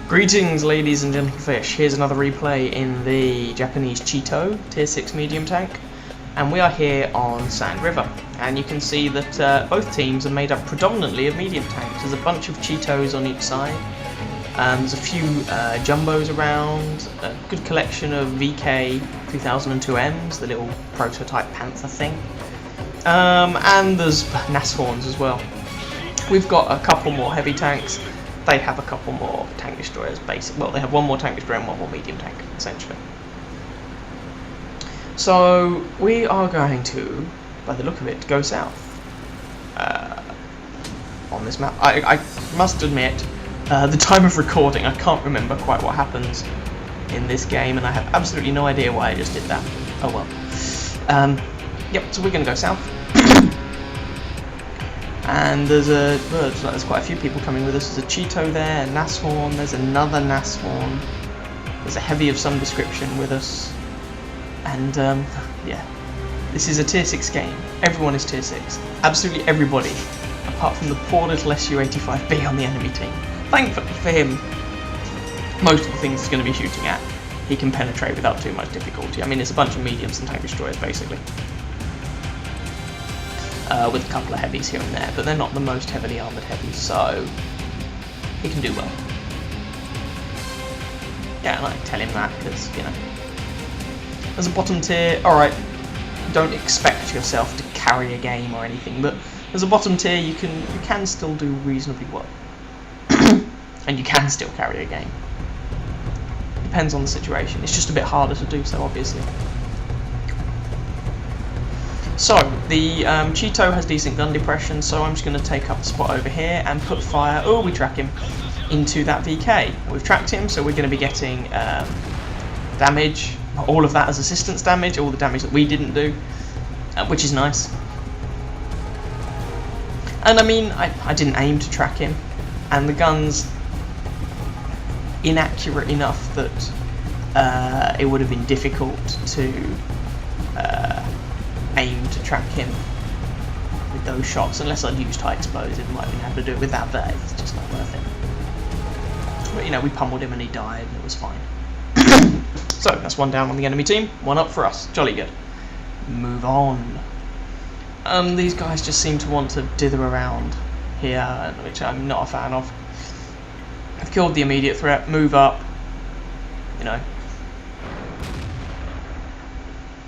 Greetings, ladies and gentlefish. Here's another replay in the Japanese Cheeto Tier 6 medium tank, and we are here on Sand River. And you can see that both teams are made up predominantly of medium tanks. There's a bunch of Cheetos on each side. There's a few jumbos around, a good collection of VK 2002Ms, the little prototype Panther thing, and there's Nashorns as well. We've got a couple more heavy tanks. They have a couple more tank destroyers, well, they have one more tank destroyer and one more medium tank, essentially. So we are going to, by the look of it, go south on this map. I must admit, the time of recording, I can't remember quite what happens in this game, and I have absolutely no idea why I just did that. Oh well. Yep, so we're going to go south. And there's quite a few people coming with us. There's a Cheeto there, a Nashorn, there's another Nashorn, there's a heavy of some description with us, and yeah, this is a tier 6 game. Everyone is tier 6, absolutely everybody, apart from the poor little SU-85B on the enemy team. Thankfully for him, most of the things he's going to be shooting at, he can penetrate without too much difficulty. I mean, it's a bunch of mediums and tank destroyers basically. With a couple of heavies here and there, but they're not the most heavily armoured heavies, so he can do well. Yeah, and I tell him that because, you know, as a bottom tier, alright, don't expect yourself to carry a game or anything, but as a bottom tier you can still do reasonably well. And you can still carry a game. Depends on the situation. It's just a bit harder to do so, obviously. So, the Cheeto has decent gun depression, so I'm just going to take up a spot over here and put fire, oh we track him, into that VK. We've tracked him, so we're going to be getting damage, all of that as assistance damage, all the damage that we didn't do, which is nice. And I mean, I didn't aim to track him, and the gun's inaccurate enough that it would have been difficult to aim to track him with those shots, unless I'd used high explosive. I might have been able to do it with that, but it's just not worth it. But you know, we pummeled him and he died, and it was fine. So that's one down on the enemy team, one up for us. Jolly good. Move on. These guys just seem to want to dither around here, which I'm not a fan of. I've killed the immediate threat. Move up. You know.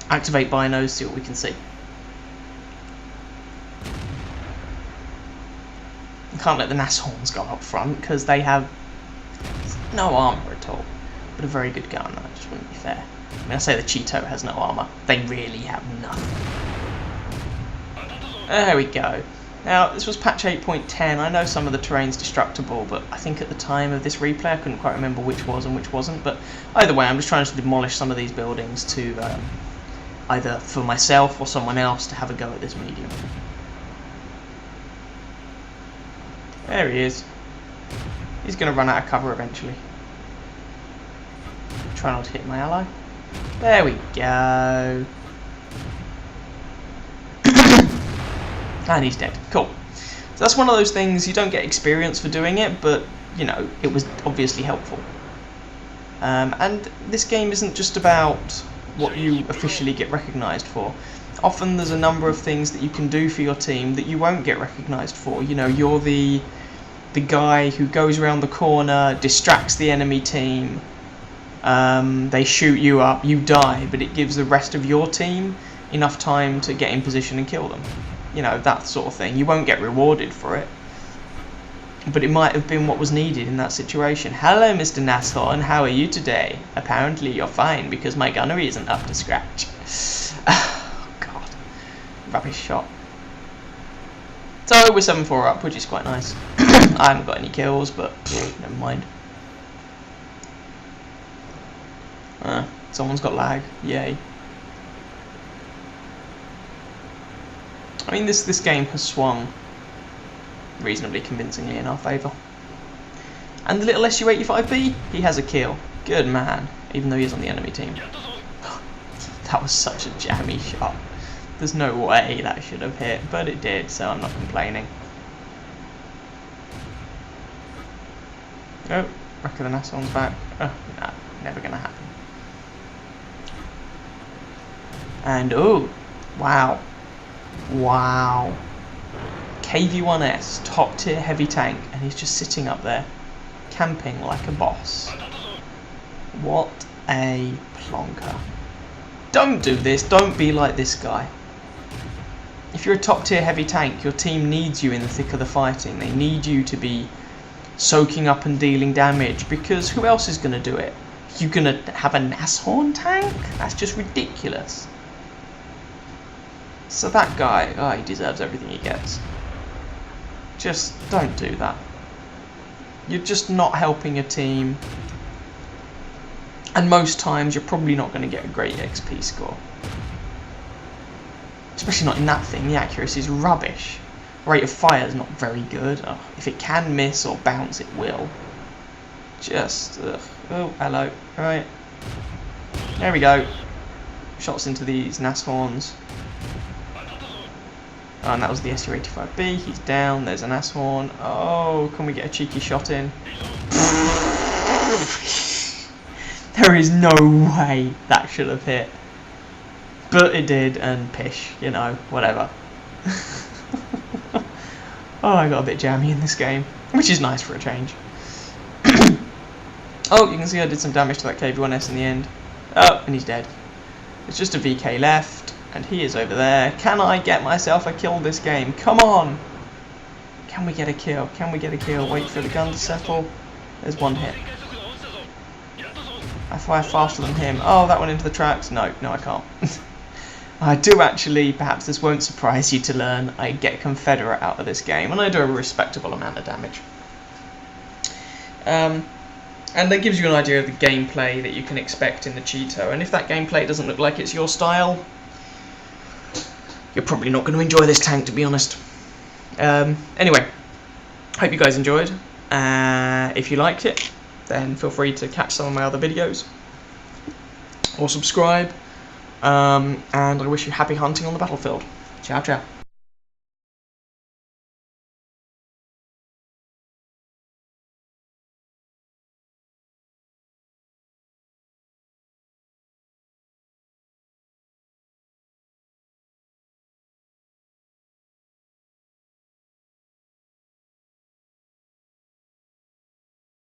Activate binos, see what we can see. We can't let the Nashorns go up front because they have no armour at all, but a very good gun. That just wouldn't be fair. I mean, I say the Cheeto has no armour. They really have nothing. There we go. Now, this was patch 8.10. I know some of the terrain's destructible, but I think at the time of this replay I couldn't quite remember which was and which wasn't. But either way, I'm just trying to demolish some of these buildings to either for myself or someone else to have a go at this medium. There he is. He's going to run out of cover eventually. Try not to hit my ally. There we go. And he's dead. Cool. So that's one of those things, you don't get experience for doing it, but, you know, it was obviously helpful. And this game isn't just about what you officially get recognised for. Often there's a number of things that you can do for your team that you won't get recognised for. You know, you're the guy who goes around the corner, distracts the enemy team, they shoot you up, you die, but it gives the rest of your team enough time to get in position and kill them. You know, that sort of thing. You won't get rewarded for it, but it might have been what was needed in that situation. Hello, Mr. Nashorn, how are you today? Apparently you're fine, because my gunnery isn't up to scratch. Oh, God. Rubbish shot. So, we're 7-4 up, which is quite nice. I haven't got any kills, but never mind. Someone's got lag. Yay. I mean, this game has swung reasonably convincingly in our favour. And the little SU-85B, he has a kill. Good man, even though he's on the enemy team. That was such a jammy shot. There's no way that should have hit, but it did, so I'm not complaining. Oh, Wreck of the Nassau's back. Oh, no, never gonna happen. And oh, wow. Wow. KV-1S, top tier heavy tank, and he's just sitting up there, camping like a boss. What a plonker. Don't do this, don't be like this guy. If you're a top tier heavy tank, your team needs you in the thick of the fighting. They need you to be soaking up and dealing damage, because who else is going to do it? You going to have a Nashorn tank? That's just ridiculous. So that guy, oh, he deserves everything he gets. Just don't do that. You're just not helping your team. And most times you're probably not going to get a great XP score. Especially not in that thing, the accuracy is rubbish. Rate of fire is not very good. Oh, if it can miss or bounce, it will. Just, ugh. Oh, hello. Alright. There we go. Shots into these Nashorns. Oh, and that was the SU-85B. He's down. There's a Nashorn. Oh, can we get a cheeky shot in? There is no way that should have hit. But it did, and pish, you know, whatever. Oh, I got a bit jammy in this game, which is nice for a change. Oh, you can see I did some damage to that KV-1S in the end. Oh, and he's dead. It's just a VK left, and he is over there. Can I get myself a kill this game? Come on! Can we get a kill? Can we get a kill? Wait for the gun to settle. There's one hit. I fire faster than him. Oh, that went into the tracks. No, I can't. I do actually, perhaps this won't surprise you to learn, I get Confederate out of this game, and I do a respectable amount of damage. And that gives you an idea of the gameplay that you can expect in the Cheeto, and if that gameplay doesn't look like it's your style, you're probably not going to enjoy this tank, to be honest. Anyway, hope you guys enjoyed. If you liked it, then feel free to catch some of my other videos, or subscribe. And I wish you happy hunting on the battlefield. Ciao, ciao.